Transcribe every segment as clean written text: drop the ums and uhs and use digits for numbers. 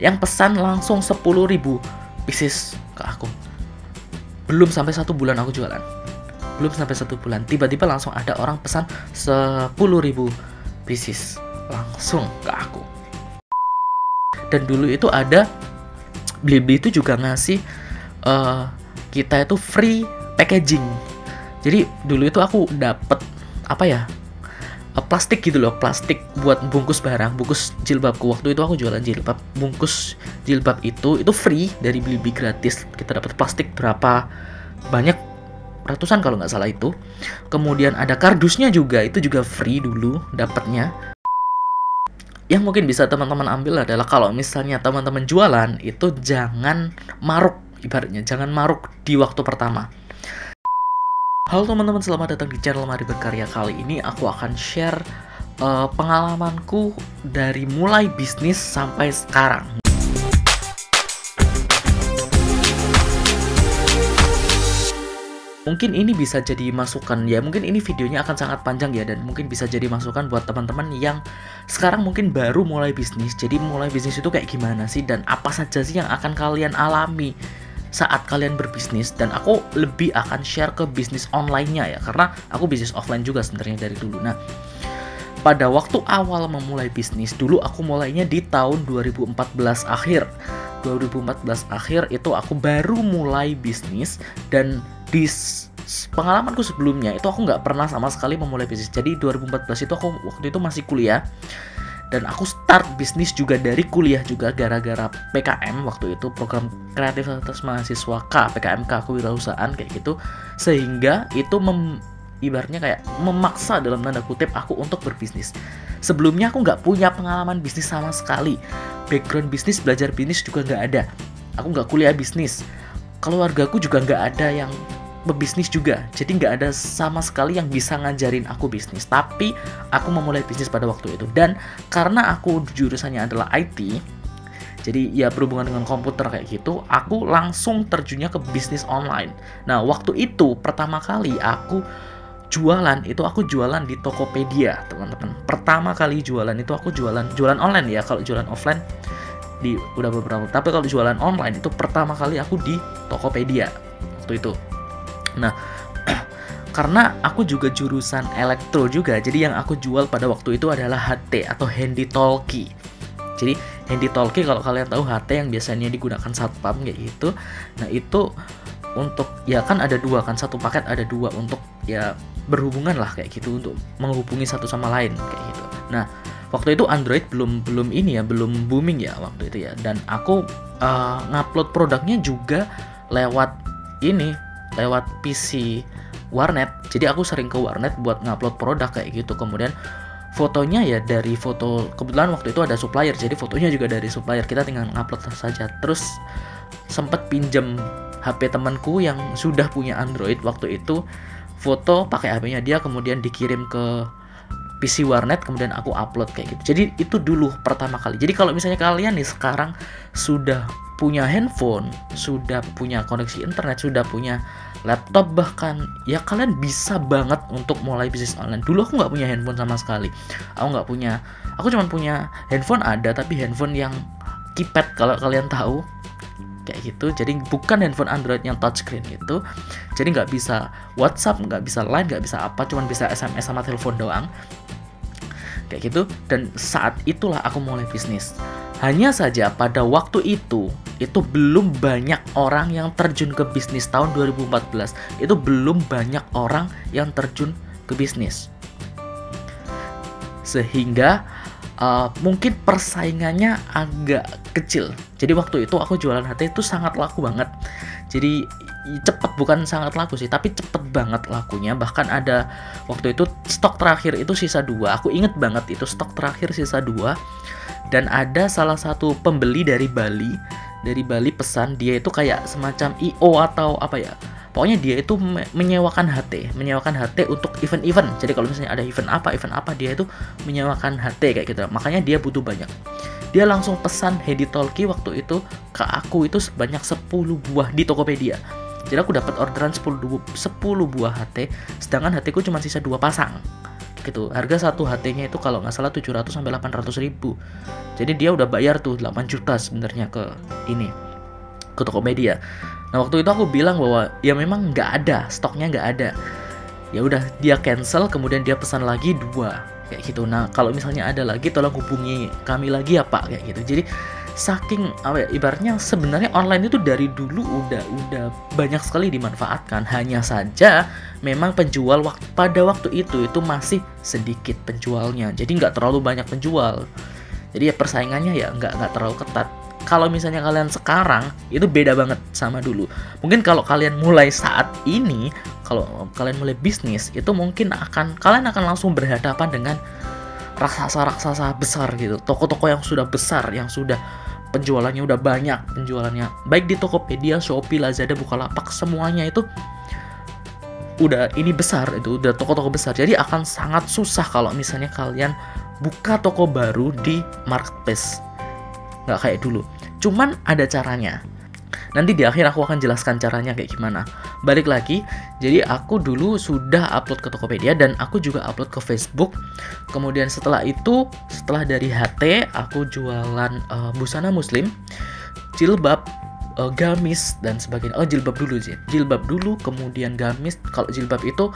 Yang pesan langsung 10.000 pieces ke aku. Belum sampai 1 bulan aku jualan. Belum sampai 1 bulan, tiba-tiba langsung ada orang pesan 10.000 pieces langsung ke aku. Dan dulu itu ada Blibli itu juga ngasih kita itu free packaging. Jadi dulu itu aku dapet plastik gitu loh, plastik buat bungkus barang, bungkus jilbabku. Waktu itu aku jualan jilbab, bungkus jilbab itu free dari Blibli, gratis. Kita dapat plastik berapa banyak, ratusan kalau nggak salah itu. Kemudian ada kardusnya juga, itu juga free dulu dapatnya. Yang mungkin bisa teman-teman ambil adalah kalau misalnya teman-teman jualan itu jangan maruk, ibaratnya jangan maruk di waktu pertama. Halo teman-teman, selamat datang di channel Mari Berkarya. Kali ini aku akan share pengalamanku dari mulai bisnis sampai sekarang. Mungkin ini bisa jadi masukan ya, mungkin ini videonya akan sangat panjang ya, dan mungkin bisa jadi masukan buat teman-teman yang sekarang mungkin baru mulai bisnis. Jadi mulai bisnis itu kayak gimana sih, dan apa saja sih yang akan kalian alami saat kalian berbisnis. Dan aku lebih akan share ke bisnis online-nya ya, karena aku bisnis offline juga sebenarnya dari dulu. Nah, pada waktu awal memulai bisnis, dulu aku mulainya di tahun 2014 akhir. 2014 akhir itu aku baru mulai bisnis, dan di pengalamanku sebelumnya itu aku nggak pernah sama sekali memulai bisnis. Jadi 2014 itu aku waktu itu masih kuliah, dan aku start bisnis juga dari kuliah juga gara-gara PKM waktu itu, program kreativitas mahasiswa PKMK kewirausahaan kayak gitu, sehingga itu ibaratnya kayak memaksa dalam tanda kutip aku untuk berbisnis. Sebelumnya aku nggak punya pengalaman bisnis sama sekali, background bisnis, belajar bisnis juga nggak ada. Aku nggak kuliah bisnis, keluargaku juga nggak ada yang berbisnis juga, jadi nggak ada sama sekali yang bisa ngajarin aku bisnis. Tapi aku memulai bisnis pada waktu itu, dan karena aku jurusannya adalah IT, jadi ya berhubungan dengan komputer kayak gitu, aku langsung terjunnya ke bisnis online. Nah, waktu itu pertama kali aku jualan di Tokopedia, teman-teman. Pertama kali jualan itu aku jualan online ya. Kalau jualan offline udah beberapa, tapi kalau jualan online itu pertama kali aku di Tokopedia waktu itu. Nah, karena aku juga jurusan elektro juga, jadi yang aku jual pada waktu itu adalah HT atau handy talkie. Jadi handy talkie kalau kalian tahu HT yang biasanya digunakan satpam kayak gitu. Nah, itu untuk ya kan ada dua kan, satu paket ada dua untuk ya berhubungan lah kayak gitu, untuk menghubungi satu sama lain kayak gitu. Nah, waktu itu Android belum booming ya waktu itu ya, dan aku ngupload produknya juga lewat PC warnet. Jadi aku sering ke warnet buat ngupload produk kayak gitu. Kemudian fotonya ya dari foto, kebetulan waktu itu ada supplier, jadi fotonya juga dari supplier, kita tinggal ngupload saja. Terus sempet pinjem HP temanku yang sudah punya Android waktu itu, foto pakai HP-nya dia, kemudian dikirim ke PC warnet, kemudian aku upload kayak gitu. Jadi itu dulu pertama kali. Jadi kalau misalnya kalian nih sekarang sudah punya handphone, sudah punya koneksi internet, sudah punya laptop bahkan, ya kalian bisa banget untuk mulai bisnis online. Dulu aku nggak punya handphone sama sekali. Aku cuma punya handphone ada, tapi handphone yang keypad kalau kalian tahu kayak gitu. Jadi bukan handphone Android yang touchscreen gitu. Jadi nggak bisa WhatsApp, nggak bisa Line, nggak bisa apa, cuma bisa SMS sama telepon doang kayak gitu. Dan saat itulah aku mulai bisnis. Hanya saja pada waktu itu belum banyak orang yang terjun ke bisnis. Tahun 2014 itu belum banyak orang yang terjun ke bisnis, sehingga mungkin persaingannya agak kecil. Jadi waktu itu aku jualan HT itu sangat laku banget. Jadi cepet, bukan sangat laku sih, tapi cepet banget lakunya. Bahkan ada waktu itu stok terakhir itu sisa 2. Aku inget banget itu stok terakhir sisa 2. Dan ada salah satu pembeli dari Bali pesan, dia itu kayak semacam IO atau apa ya, pokoknya dia itu menyewakan HT untuk event-event. Jadi kalau misalnya ada event apa, dia itu menyewakan HT kayak gitu. Makanya dia butuh banyak. Dia langsung pesan handy talkie waktu itu ke aku itu sebanyak 10 buah di Tokopedia. Jadi aku dapat orderan 10 buah HT, sedangkan HT ku cuma sisa 2 pasang gitu. Harga satu HT-nya itu kalau nggak salah 700 sampai 800 ribu. Jadi dia udah bayar tuh 8 juta sebenarnya ke ini, ke Tokopedia. Nah waktu itu aku bilang bahwa ya memang nggak ada, stoknya nggak ada. Ya udah dia cancel, kemudian dia pesan lagi 2 kayak gitu. Nah kalau misalnya ada lagi tolong hubungi kami lagi ya Pak, kayak gitu. Jadi saking apa ya, ibaratnya sebenarnya online itu dari dulu udah banyak sekali dimanfaatkan. Hanya saja memang penjual pada waktu itu masih sedikit penjualnya. Jadi nggak terlalu banyak penjual. Jadi ya persaingannya ya nggak terlalu ketat. Kalau misalnya kalian sekarang itu beda banget sama dulu. Mungkin kalau kalian mulai saat ini, kalau kalian mulai bisnis itu mungkin kalian akan langsung berhadapan dengan raksasa-raksasa besar gitu. Toko-toko yang sudah besar, yang sudah penjualannya udah banyak, penjualannya baik di Tokopedia, Shopee, Lazada, Bukalapak, semuanya itu udah ini besar, itu udah toko-toko besar. Jadi akan sangat susah kalau misalnya kalian buka toko baru di marketplace. Nggak kayak dulu. Cuman ada caranya. Nanti di akhir aku akan jelaskan caranya kayak gimana. Balik lagi, jadi aku dulu sudah upload ke Tokopedia dan aku juga upload ke Facebook. Kemudian setelah itu, setelah dari HT, aku jualan busana muslim, jilbab, gamis dan sebagainya. Oh jilbab dulu sih, jilbab dulu, kemudian gamis. Kalau jilbab itu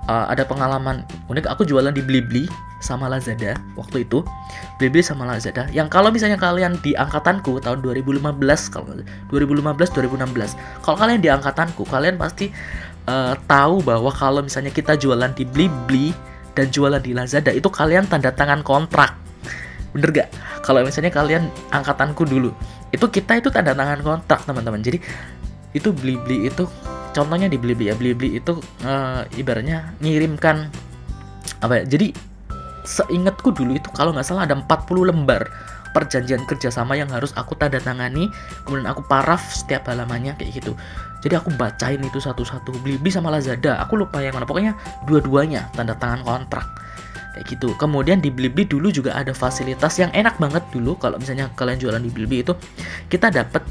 ada pengalaman unik, aku jualan di Blibli sama Lazada waktu itu. Blibli sama Lazada. Yang kalau misalnya kalian di angkatanku tahun 2015, kalau 2016, kalau kalian di angkatanku, kalian pasti tahu bahwa kalau misalnya kita jualan di Blibli dan jualan di Lazada itu kalian tanda tangan kontrak. Bener gak? Kalau misalnya kalian angkatanku dulu, itu kita itu tanda tangan kontrak teman-teman. Jadi itu Blibli itu, contohnya di Blibli ya, Blibli itu ibaratnya ngirimkan apa ya, jadi seingatku dulu itu kalau nggak salah ada 40 lembar perjanjian kerjasama yang harus aku tanda tangani, kemudian aku paraf setiap halamannya kayak gitu. Jadi aku bacain itu satu-satu. Blibli sama Lazada, aku lupa yang mana, pokoknya dua-duanya tanda tangan kontrak kayak gitu. Kemudian di Blibli dulu juga ada fasilitas yang enak banget dulu. Kalau misalnya kalian jualan di Blibli itu kita dapat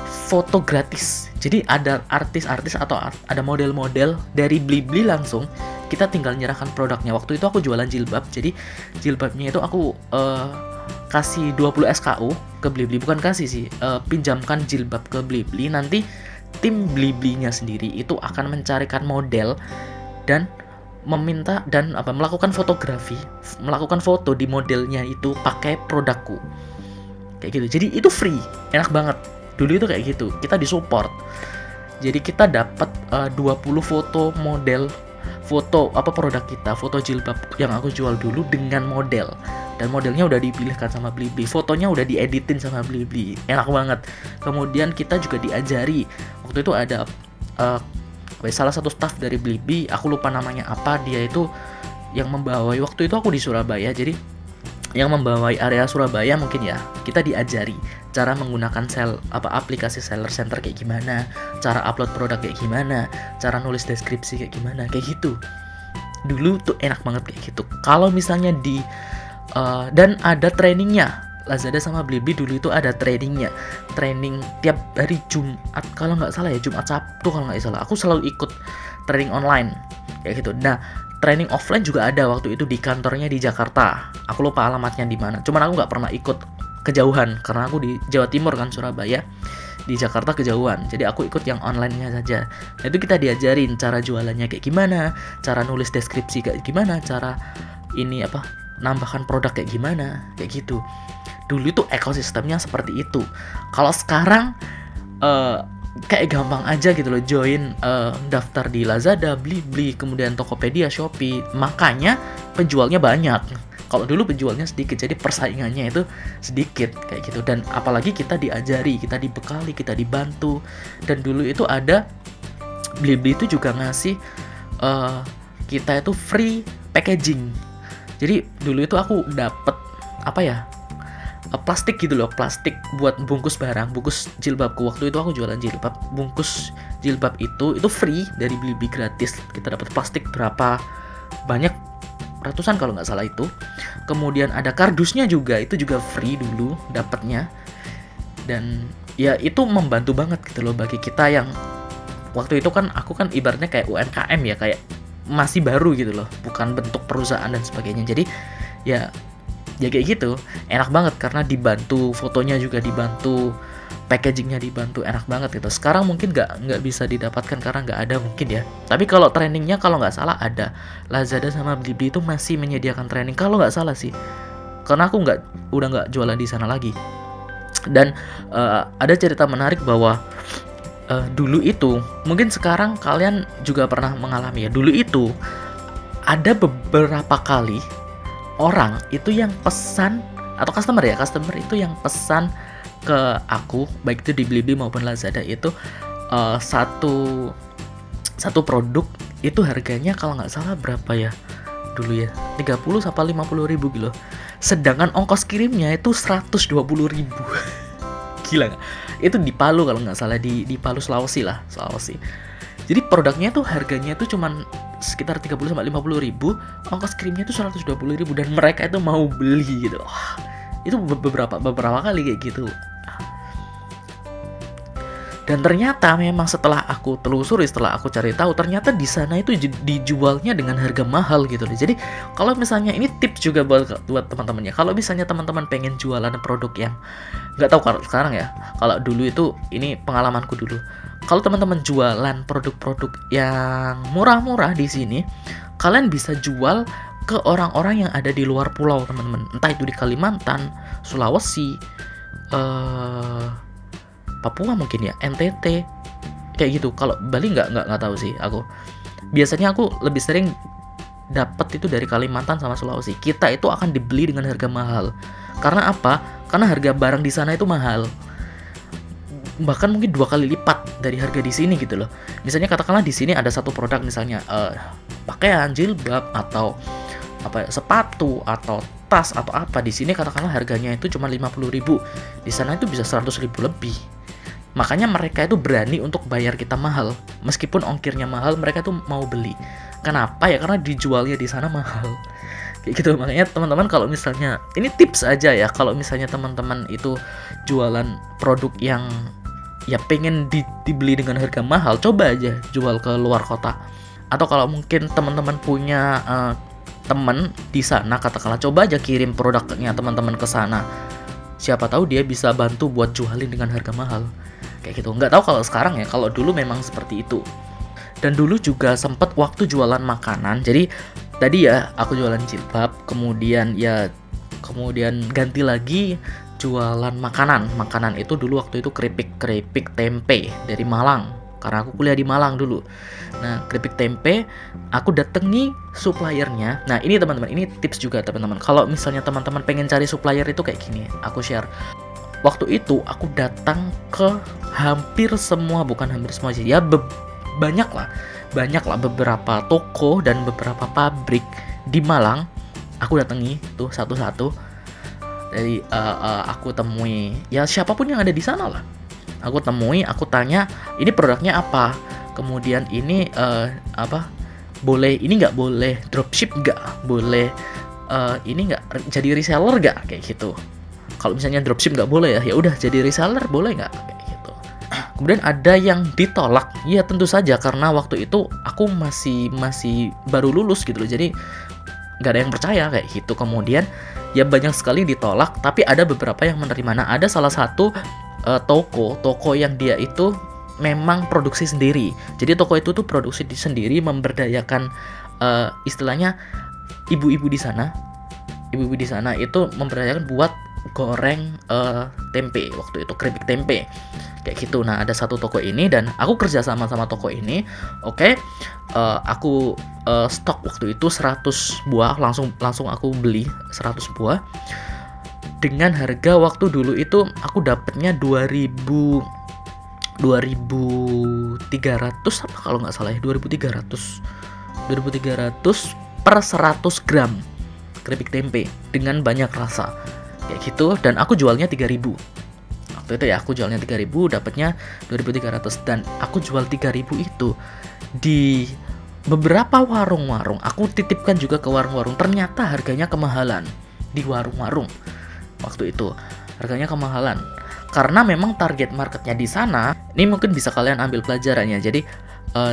foto gratis. Jadi ada artis-artis atau ada model-model dari Blibli langsung, kita tinggal nyerahkan produknya. Waktu itu aku jualan jilbab, jadi jilbabnya itu aku kasih 20 SKU ke Blibli, bukan kasih sih, pinjamkan jilbab ke Blibli. Nanti tim Bliblinya sendiri itu akan mencarikan model dan meminta dan melakukan fotografi, melakukan foto di modelnya itu pakai produkku kayak gitu. Jadi itu free, enak banget. Dulu itu kayak gitu, kita disupport. Jadi kita dapat 20 foto model, foto produk kita, foto jilbab yang aku jual dulu dengan model. Dan modelnya udah dipilihkan sama Blibli, fotonya udah dieditin sama Blibli, enak banget. Kemudian kita juga diajari, waktu itu ada salah satu staff dari Blibli, aku lupa namanya apa, dia itu yang membawai, waktu itu aku di Surabaya, jadi yang membawai area Surabaya mungkin ya, kita diajari cara menggunakan aplikasi seller center kayak gimana, cara upload produk kayak gimana, cara nulis deskripsi kayak gimana, kayak gitu. Dulu tuh enak banget kayak gitu. Kalau misalnya dan ada trainingnya, Lazada sama Blibli dulu itu ada trainingnya, training tiap hari Jumat kalau nggak salah ya, Jumat Sabtu kalau nggak salah. Aku selalu ikut training online kayak gitu. Nah training offline juga ada waktu itu di kantornya di Jakarta. Aku lupa alamatnya di mana. Cuman aku nggak pernah ikut kejauhan karena aku di Jawa Timur kan, Surabaya. Di Jakarta kejauhan. Jadi aku ikut yang online-nya saja. Nah, itu kita diajarin cara jualannya kayak gimana, cara nulis deskripsi kayak gimana, cara nambahkan produk kayak gimana, kayak gitu. Dulu itu ekosistemnya seperti itu. Kalau sekarang kayak gampang aja gitu loh, join daftar di Lazada, Blibli, kemudian Tokopedia, Shopee, makanya penjualnya banyak. Kalau dulu penjualnya sedikit, jadi persaingannya itu sedikit kayak gitu. Dan apalagi kita diajari, kita dibekali, kita dibantu. Dan dulu itu ada Blibli itu juga ngasih kita itu free packaging. Jadi dulu itu aku dapet plastik gitu loh, plastik buat bungkus barang, bungkus jilbabku. Waktu itu aku jualan jilbab, bungkus jilbab itu free dari Blibli, gratis. Kita dapat plastik berapa banyak, ratusan kalau nggak salah itu. Kemudian ada kardusnya juga, itu juga free dulu dapatnya. Dan ya itu membantu banget gitu loh bagi kita yang waktu itu kan, aku kan ibaratnya kayak UMKM ya, kayak masih baru gitu loh, bukan bentuk perusahaan dan sebagainya. Jadi ya kayak gitu, enak banget karena dibantu fotonya juga dibantu, packagingnya dibantu, enak banget gitu. Sekarang mungkin nggak bisa didapatkan karena nggak ada mungkin ya. Tapi kalau trainingnya kalau nggak salah ada. Lazada sama Blibli itu masih menyediakan training kalau nggak salah sih. Karena aku udah nggak jualan di sana lagi. Dan ada cerita menarik bahwa dulu itu, mungkin sekarang kalian juga pernah mengalami ya. Dulu itu ada beberapa kali orang itu yang pesan, atau customer itu yang pesan ke aku, baik itu di Blibli maupun Lazada itu satu produk itu harganya kalau nggak salah berapa ya dulu ya, 30 sampai 50 ribu gitu. Sedangkan ongkos kirimnya itu 120 ribu. Gila nggak? Itu di Palu kalau nggak salah, di Palu Sulawesi. Jadi produknya tuh harganya tuh cuman sekitar 30 sampai 50 ribu, ongkos kirimnya tuh 120 ribu, dan mereka itu mau beli gitu. Wah, itu beberapa kali kayak gitu. Dan ternyata memang setelah aku telusuri, setelah aku cari tahu, ternyata di sana itu dijualnya dengan harga mahal gitu. Jadi kalau misalnya ini tips juga buat teman-temannya, kalau misalnya teman-teman pengen jualan produk yang nggak tahu kalau sekarang ya, kalau dulu itu ini pengalamanku dulu. Kalau teman-teman jualan produk-produk yang murah-murah di sini, kalian bisa jual ke orang-orang yang ada di luar pulau, teman-teman. Entah itu di Kalimantan, Sulawesi, Papua mungkin ya, NTT, kayak gitu. Kalau Bali nggak tahu sih aku. Biasanya aku lebih sering dapat itu dari Kalimantan sama Sulawesi. Kita itu akan dibeli dengan harga mahal. Karena apa? Karena harga barang di sana itu mahal. Bahkan mungkin 2 kali lipat dari harga di sini gitu loh. Misalnya katakanlah di sini ada satu produk, misalnya pakaian, jilbab, atau apa ya, sepatu atau tas atau apa, di sini katakanlah harganya itu cuma 50 ribu. Di sana itu bisa 100 ribu lebih. Makanya mereka itu berani untuk bayar kita mahal. Meskipun ongkirnya mahal, mereka tuh mau beli. Kenapa ya? Karena dijualnya di sana mahal. Kayak gitu. Makanya teman-teman kalau misalnya, ini tips aja ya, kalau misalnya teman-teman itu jualan produk yang ya pengen dibeli dengan harga mahal, coba aja jual ke luar kota. Atau kalau mungkin teman-teman punya teman di sana, katakanlah, coba aja kirim produknya teman-teman ke sana. Siapa tahu dia bisa bantu buat jualin dengan harga mahal. Kayak gitu. Nggak tahu kalau sekarang ya, kalau dulu memang seperti itu. Dan dulu juga sempet waktu jualan makanan. Jadi tadi ya aku jualan jilbab, kemudian ganti lagi jualan makanan. Makanan itu dulu waktu itu keripik tempe dari Malang. Karena aku kuliah di Malang dulu. Nah, keripik tempe aku datangi suppliernya. Nah, ini teman-teman, ini tips juga teman-teman. Kalau misalnya teman-teman pengen cari supplier itu kayak gini, aku share. Waktu itu aku datang ke hampir semua, bukan hampir semua sih, ya banyak lah beberapa toko dan beberapa pabrik di Malang. Aku datangi tuh satu-satu. Jadi aku temui ya siapapun yang ada di sana lah. Aku temui, aku tanya, ini produknya apa? Kemudian ini boleh, ini nggak boleh dropship, nggak boleh, ini nggak jadi reseller nggak, kayak gitu. Kalau misalnya dropship nggak boleh ya udah jadi reseller boleh nggak, kayak gitu. Kemudian ada yang ditolak, ya tentu saja karena waktu itu aku masih baru lulus gitu loh, jadi nggak ada yang percaya kayak gitu. Kemudian ya banyak sekali ditolak, tapi ada beberapa yang menerima. Nah, ada salah satu toko yang dia itu memang produksi sendiri. Jadi toko itu tuh produksi sendiri, memberdayakan istilahnya ibu-ibu di sana. Ibu-ibu di sana itu memberdayakan buat goreng tempe, waktu itu keripik tempe kayak gitu. Nah, ada satu toko ini dan aku kerja sama toko ini. Oke, aku stok waktu itu 100 buah, langsung aku beli 100 buah dengan harga waktu dulu itu aku dapatnya 2.300 apa kalau nggak salah ya, 2.300 per 100 gram keripik tempe dengan banyak rasa kayak gitu. Dan aku jualnya 3.000 waktu itu ya, aku jualnya 3.000, dapatnya 2.300, dan aku jual 3.000 itu di beberapa warung-warung. Aku titipkan juga ke warung-warung, ternyata harganya kemahalan di warung-warung. Waktu itu harganya kemahalan karena memang target marketnya di sana. Ini mungkin bisa kalian ambil pelajarannya. Jadi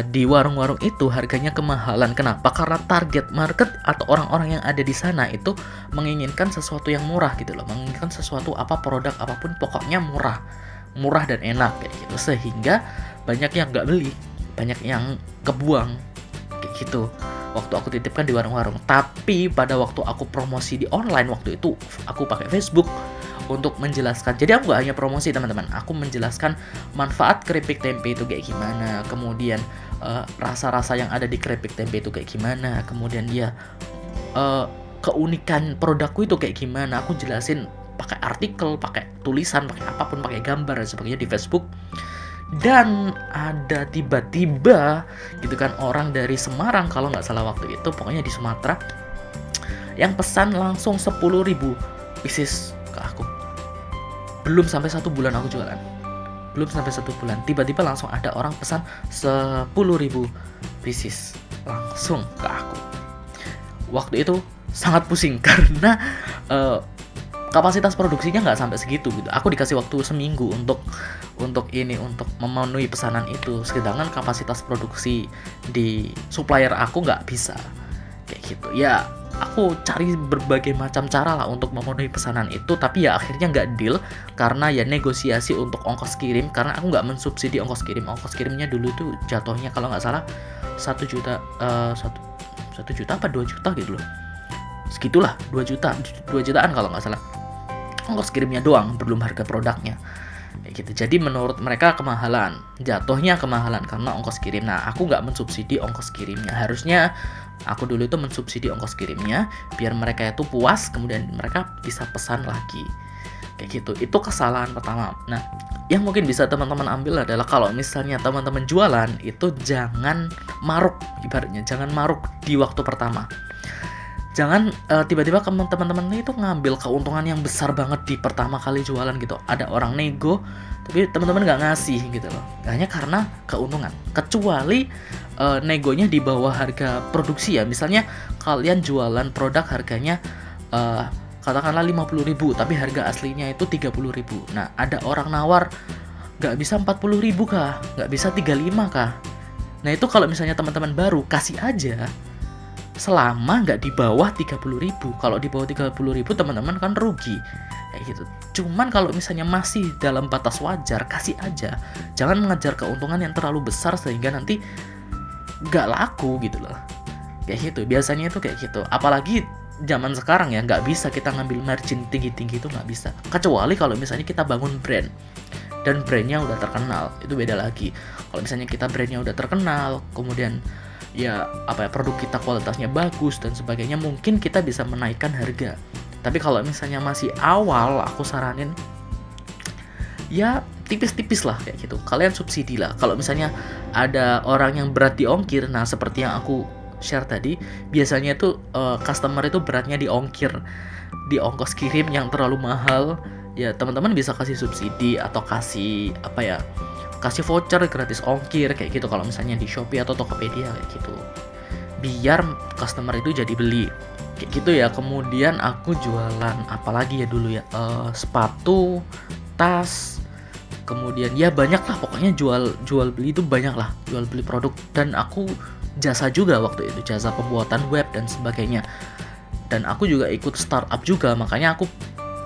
di warung-warung itu harganya kemahalan. Kenapa? Karena target market atau orang-orang yang ada di sana itu menginginkan sesuatu yang murah gitu loh, menginginkan sesuatu produk apapun pokoknya murah dan enak kayak gitu, sehingga banyak yang nggak beli, banyak yang kebuang kayak gitu. Waktu aku titipkan di warung-warung. Tapi pada waktu aku promosi di online waktu itu, aku pakai Facebook untuk menjelaskan. Jadi aku gak hanya promosi teman-teman, aku menjelaskan manfaat keripik tempe itu kayak gimana, kemudian rasa-rasa yang ada di keripik tempe itu kayak gimana, kemudian dia keunikan produkku itu kayak gimana. Aku jelasin pakai artikel, pakai tulisan, pakai apapun, pakai gambar dan sebagainya di Facebook. Dan ada tiba-tiba gitu kan orang dari Semarang kalau nggak salah waktu itu, pokoknya di Sumatera, yang pesan langsung 10.000 pieces ke aku. Belum sampai 1 bulan aku jualan, belum sampai 1 bulan, tiba-tiba langsung ada orang pesan 10.000 pieces langsung ke aku. Waktu itu sangat pusing karena kapasitas produksinya nggak sampai segitu gitu. Aku dikasih waktu seminggu untuk memenuhi pesanan itu, sedangkan kapasitas produksi di supplier aku nggak bisa kayak gitu. Ya aku cari berbagai macam cara lah untuk memenuhi pesanan itu, tapi ya akhirnya nggak deal karena ya negosiasi untuk ongkos kirim, karena aku nggak mensubsidi ongkos kirim. Ongkos kirimnya dulu itu jatuhnya kalau nggak salah 1 juta, 1 juta apa 2 juta gitu loh, segitulah, 2 jutaan kalau nggak salah ongkos kirimnya doang, belum harga produknya kayak gitu. Jadi menurut mereka kemahalan, jatuhnya kemahalan karena ongkos kirim. Nah aku nggak mensubsidi ongkos kirimnya, harusnya aku dulu itu mensubsidi ongkos kirimnya biar mereka itu puas, kemudian mereka bisa pesan lagi kayak gitu. Itu kesalahan pertama. Nah yang mungkin bisa teman-teman ambil adalah kalau misalnya teman-teman jualan itu jangan maruk, ibaratnya jangan maruk di waktu pertama. Jangan tiba-tiba teman-teman itu ngambil keuntungan yang besar banget di pertama kali jualan gitu. Ada orang nego, tapi teman-teman nggak ngasih gitu loh. Hanya karena keuntungan. Kecuali negonya di bawah harga produksi ya. Misalnya kalian jualan produk harganya katakanlah 50.000, tapi harga aslinya itu 30.000. Nah ada orang nawar, nggak bisa 40.000 kah? Nggak bisa 35 kah? Nah itu kalau misalnya teman-teman baru, kasih aja selama nggak di bawah 30.000. Kalau di bawah 30.000 teman-teman kan rugi kayak gitu. Cuman kalau misalnya masih dalam batas wajar, kasih aja. Jangan mengejar keuntungan yang terlalu besar sehingga nanti nggak laku gitu loh kayak gitu. Biasanya itu kayak gitu, apalagi zaman sekarang ya, nggak bisa kita ngambil margin tinggi-tinggi, itu nggak bisa, kecuali kalau misalnya kita bangun brand dan brandnya udah terkenal, itu beda lagi. Kalau misalnya kita brandnya udah terkenal, kemudian ya produk kita kualitasnya bagus dan sebagainya, mungkin kita bisa menaikkan harga. Tapi kalau misalnya masih awal, aku saranin ya tipis-tipis lah kayak gitu. Kalian subsidi lah. Kalau misalnya ada orang yang berat di ongkir, nah seperti yang aku share tadi, biasanya tuh customer itu beratnya di ongkir, di ongkos kirim yang terlalu mahal. Ya teman-teman bisa kasih subsidi atau kasih kasih voucher gratis ongkir kayak gitu kalau misalnya di Shopee atau Tokopedia kayak gitu, biar customer itu jadi beli kayak gitu ya. Kemudian aku jualan apalagi ya dulu ya, sepatu, tas, kemudian ya banyak lah pokoknya, jual beli itu banyak lah, jual beli produk. Dan aku jasa juga waktu itu, jasa pembuatan web dan sebagainya. Dan aku juga ikut startup juga, makanya aku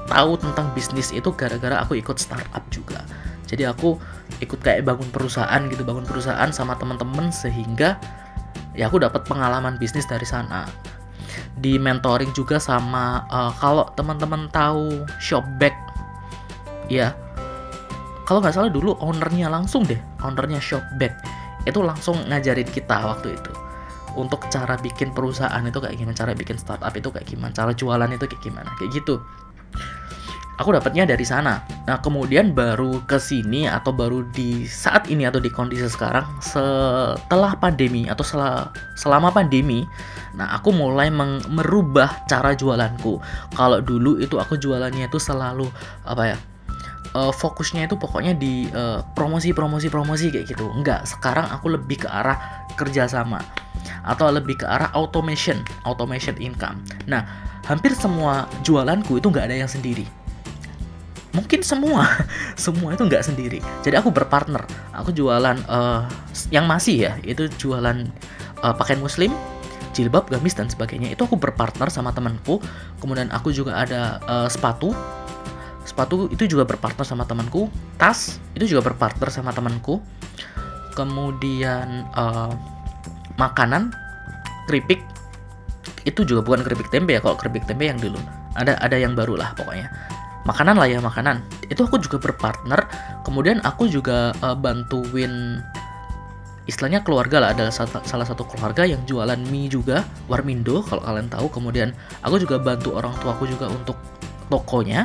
tahu tentang bisnis itu gara-gara aku ikut startup juga. Jadi aku ikut kayak bangun perusahaan sama teman-teman, sehingga ya aku dapat pengalaman bisnis dari sana. Di mentoring juga sama kalau teman-teman tahu Shopback ya, kalau nggak salah dulu ownernya Shopback itu langsung ngajarin kita waktu itu untuk cara bikin perusahaan itu kayak gimana, cara bikin startup itu kayak gimana, cara jualan itu kayak gimana, kayak gitu. Aku dapatnya dari sana. Nah kemudian baru kesini, atau baru di saat ini atau di kondisi sekarang setelah pandemi atau selama pandemi, nah aku mulai merubah cara jualanku. Kalau dulu itu aku jualannya itu selalu fokusnya itu pokoknya di promosi kayak gitu. Enggak, sekarang aku lebih ke arah kerjasama atau lebih ke arah automation income. Nah hampir semua jualanku itu nggak ada yang sendiri. mungkin semua semua itu nggak sendiri. Jadi aku berpartner, aku jualan yang masih ya itu jualan pakaian muslim, jilbab, gamis dan sebagainya, itu aku berpartner sama temanku. Kemudian aku juga ada sepatu itu juga berpartner sama temanku. Tas itu juga berpartner sama temanku. Kemudian makanan, keripik itu juga bukan keripik tempe ya, kalau keripik tempe yang dulu ada yang baru lah pokoknya. Makanan lah ya, makanan itu aku juga berpartner. Kemudian aku juga bantuin istilahnya keluarga lah, ada salah satu keluarga yang jualan mie juga, Warmindo kalau kalian tahu. Kemudian aku juga bantu orang tuaku juga untuk tokonya.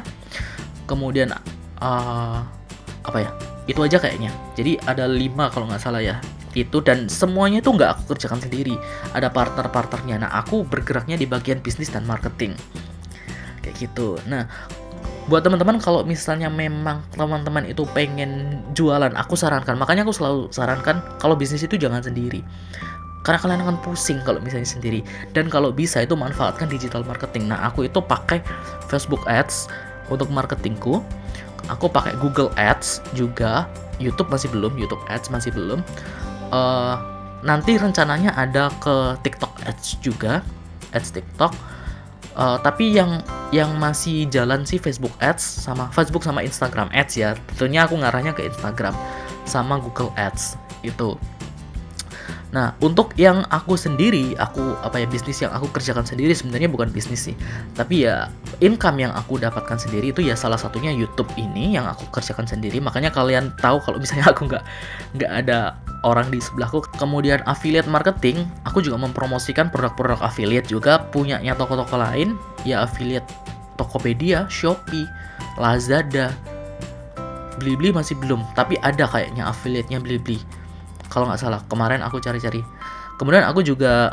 Kemudian apa ya, itu aja kayaknya. Jadi ada 5 kalau nggak salah ya itu, dan semuanya itu nggak aku kerjakan sendiri, ada partner-partnernya. Nah aku bergeraknya di bagian bisnis dan marketing kayak gitu. Nah buat teman-teman, kalau misalnya memang teman-teman itu pengen jualan, aku sarankan, makanya aku selalu sarankan kalau bisnis itu jangan sendiri, karena kalian akan pusing kalau misalnya sendiri. Dan kalau bisa itu manfaatkan digital marketing. Nah aku itu pakai Facebook Ads untuk marketingku, aku pakai Google Ads juga, YouTube masih belum, YouTube Ads masih belum. Nanti rencananya ada ke TikTok Ads juga, Ads TikTok. Tapi yang masih jalan sih Facebook Ads sama Instagram Ads ya. Tentunya aku ngarahnya ke Instagram sama Google Ads itu. Nah, untuk yang aku sendiri, bisnis yang aku kerjakan sendiri sebenarnya bukan bisnis sih. Tapi ya income yang aku dapatkan sendiri itu ya salah satunya YouTube ini yang aku kerjakan sendiri. Makanya kalian tahu kalau misalnya aku nggak ada orang di sebelahku. Kemudian affiliate marketing, aku juga mempromosikan produk-produk affiliate juga punyanya toko-toko lain. Ya affiliate Tokopedia, Shopee, Lazada, Blibli masih belum, tapi ada kayaknya affiliate-nya Blibli. Kalau nggak salah, kemarin aku cari-cari. Kemudian aku juga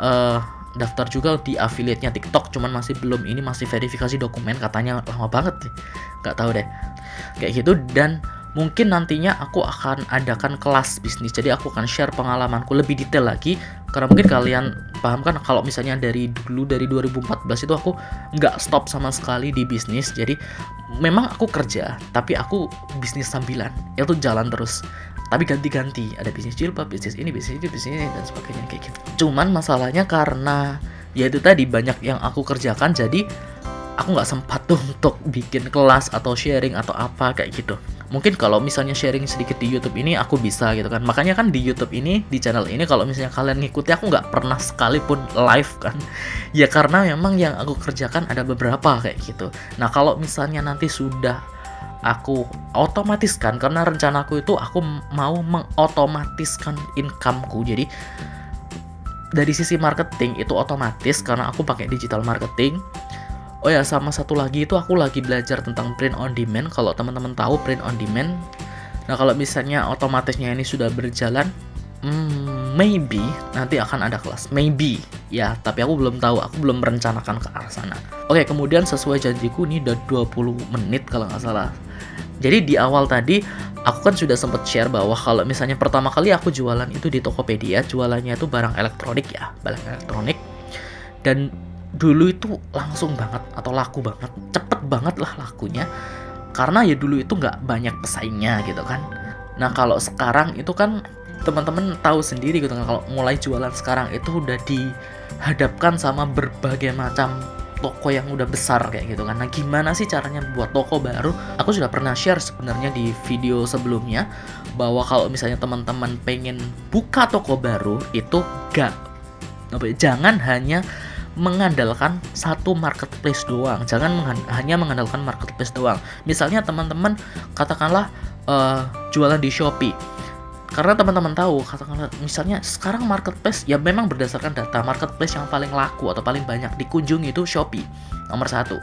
daftar juga di affiliate-nya TikTok, cuman masih belum, ini masih verifikasi dokumen, katanya lama banget nih. Nggak tahu deh. Kayak gitu, dan mungkin nantinya aku akan adakan kelas bisnis. Jadi aku akan share pengalamanku lebih detail lagi, karena mungkin kalian paham kan kalau misalnya dari 2014 itu aku nggak stop sama sekali di bisnis. Jadi memang aku kerja, tapi aku bisnis sambilan, itu jalan terus. Tapi ganti-ganti, ada bisnis jilbab, bisnis ini, bisnis itu, bisnis ini, dan sebagainya kayak gitu. Cuman masalahnya karena ya itu tadi banyak yang aku kerjakan, jadi aku nggak sempat tuh untuk bikin kelas atau sharing atau apa kayak gitu. Mungkin kalau misalnya sharing sedikit di YouTube ini aku bisa gitu kan. Makanya kan di YouTube ini, di channel ini, kalau misalnya kalian ngikuti, aku nggak pernah sekalipun live kan. Ya karena memang yang aku kerjakan ada beberapa kayak gitu. Nah kalau misalnya nanti sudah aku otomatiskan, karena rencanaku itu aku mau mengotomatiskan incomeku. Jadi dari sisi marketing itu otomatis karena aku pakai digital marketing. Oh ya, sama satu lagi itu aku lagi belajar tentang print on demand. Kalau teman-teman tahu print on demand, nah kalau misalnya otomatisnya ini sudah berjalan, maybe nanti akan ada kelas, maybe ya, tapi aku belum tahu, aku belum merencanakan ke arah sana. Oke, kemudian sesuai janjiku ini udah 20 menit kalau nggak salah. Jadi di awal tadi aku kan sudah sempat share bahwa kalau misalnya pertama kali aku jualan itu di Tokopedia, jualannya itu barang elektronik ya, barang elektronik. Dan dulu itu langsung banget atau laku banget, cepet banget lah lakunya, karena ya dulu itu nggak banyak pesaingnya gitu kan. Nah kalau sekarang itu kan teman-teman tahu sendiri gitu kan, kalau mulai jualan sekarang itu udah dihadapkan sama berbagai macam toko yang udah besar kayak gitu kan. Nah gimana sih caranya buat toko baru? Aku sudah pernah share sebenarnya di video sebelumnya bahwa kalau misalnya teman-teman pengen buka toko baru itu jangan hanya mengandalkan satu marketplace doang, jangan hanya mengandalkan marketplace doang. Misalnya teman-teman katakanlah jualan di Shopee, karena teman-teman tahu katakanlah misalnya sekarang marketplace ya memang berdasarkan data marketplace yang paling laku atau paling banyak dikunjungi itu Shopee nomor 1,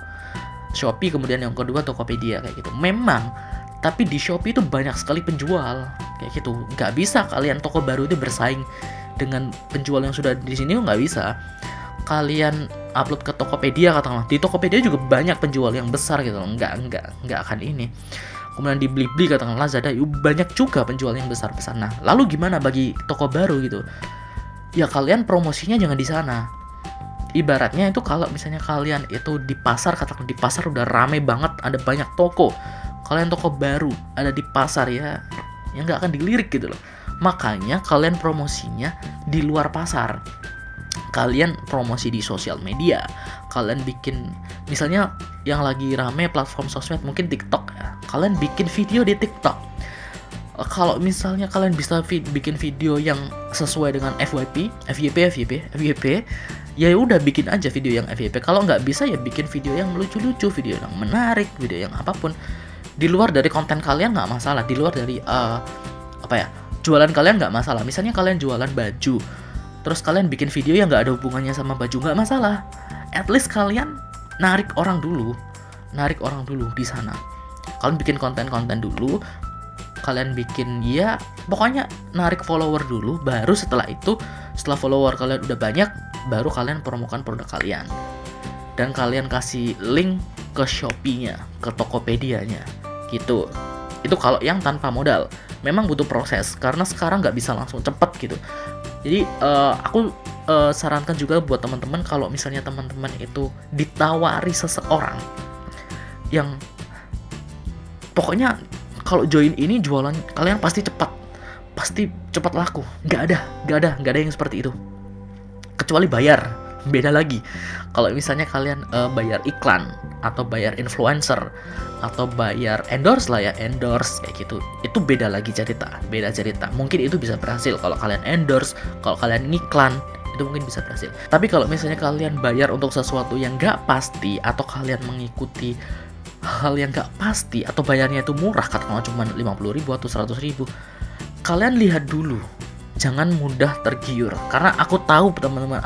Shopee, kemudian yang kedua Tokopedia kayak gitu. Memang, tapi di Shopee itu banyak sekali penjual kayak gitu. Nggak bisa kalian toko baru itu bersaing dengan penjual yang sudah di sini, nggak bisa. Kalian upload ke Tokopedia katakanlah, di Tokopedia juga banyak penjual yang besar gitu loh, nggak akan ini. Kemudian di Blibli katakanlah, Lazada banyak juga penjual yang besar-besar. Nah lalu gimana bagi toko baru gitu? Ya kalian promosinya jangan di sana. Ibaratnya itu kalau misalnya kalian itu di pasar, katakan di pasar udah rame banget, ada banyak toko, kalian toko baru ada di pasar ya nggak akan dilirik gitu loh. Makanya kalian promosinya di luar pasar. Kalian promosi di sosial media. Kalian bikin, misalnya yang lagi rame platform sosmed mungkin TikTok ya. Kalian bikin video di TikTok. Kalau misalnya kalian bisa bikin video yang sesuai dengan FYP, ya udah bikin aja video yang FYP. Kalau nggak bisa ya bikin video yang lucu-lucu, video yang menarik, video yang apapun. Di luar dari konten kalian nggak masalah. Di luar dari jualan kalian nggak masalah. Misalnya kalian jualan baju, terus kalian bikin video yang nggak ada hubungannya sama baju, nggak masalah. At least kalian narik orang dulu di sana. Kalian bikin konten-konten dulu, kalian bikin ya pokoknya narik follower dulu. Baru setelah itu, setelah follower kalian udah banyak, baru kalian promokan produk kalian. Dan kalian kasih link ke Shopee-nya, ke Tokopedia-nya gitu. Itu kalau yang tanpa modal. Memang butuh proses karena sekarang nggak bisa langsung cepet gitu. Jadi aku sarankan juga buat teman-teman, kalau misalnya teman-teman itu ditawari seseorang yang pokoknya kalau join ini jualan kalian pasti cepat laku. Nggak ada yang seperti itu. Kecuali bayar, beda lagi. Kalau misalnya kalian bayar iklan atau bayar influencer atau bayar endorse kayak gitu, itu beda cerita. Mungkin itu bisa berhasil kalau kalian endorse, kalau kalian ngiklan itu mungkin bisa berhasil. Tapi kalau misalnya kalian bayar untuk sesuatu yang nggak pasti, atau kalian mengikuti hal yang nggak pasti, atau bayarnya itu murah, katakanlah cuma 50.000 atau 100.000, kalian lihat dulu. Jangan mudah tergiur, karena aku tahu teman-teman,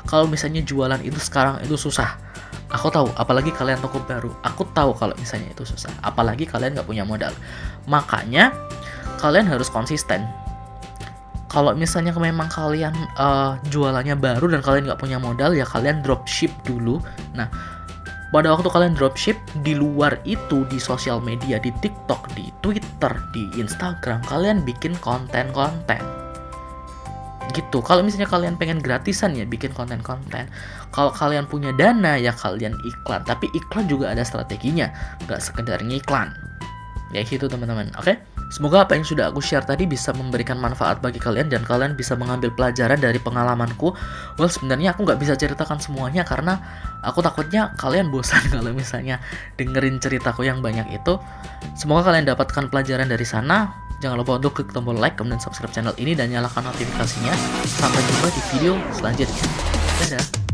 kalau misalnya jualan itu sekarang itu susah. Aku tahu, apalagi kalian toko baru. Aku tahu kalau misalnya itu susah, apalagi kalian nggak punya modal. Makanya kalian harus konsisten. Kalau misalnya memang kalian jualannya baru dan kalian nggak punya modal, ya kalian dropship dulu. Nah, pada waktu kalian dropship, di luar itu di sosial media, di TikTok, di Twitter, di Instagram, kalian bikin konten-konten gitu. Kalau misalnya kalian pengen gratisan, ya bikin konten-konten. Kalau kalian punya dana, ya kalian iklan. Tapi iklan juga ada strateginya, nggak sekedar ngiklan. Ya gitu teman-teman. Oke? Semoga apa yang sudah aku share tadi bisa memberikan manfaat bagi kalian dan kalian bisa mengambil pelajaran dari pengalamanku. Well, sebenarnya aku nggak bisa ceritakan semuanya karena aku takutnya kalian bosan kalau misalnya dengerin ceritaku yang banyak itu. Semoga kalian dapatkan pelajaran dari sana. Jangan lupa untuk klik tombol like, kemudian subscribe channel ini dan nyalakan notifikasinya. Sampai jumpa di video selanjutnya. Dadah!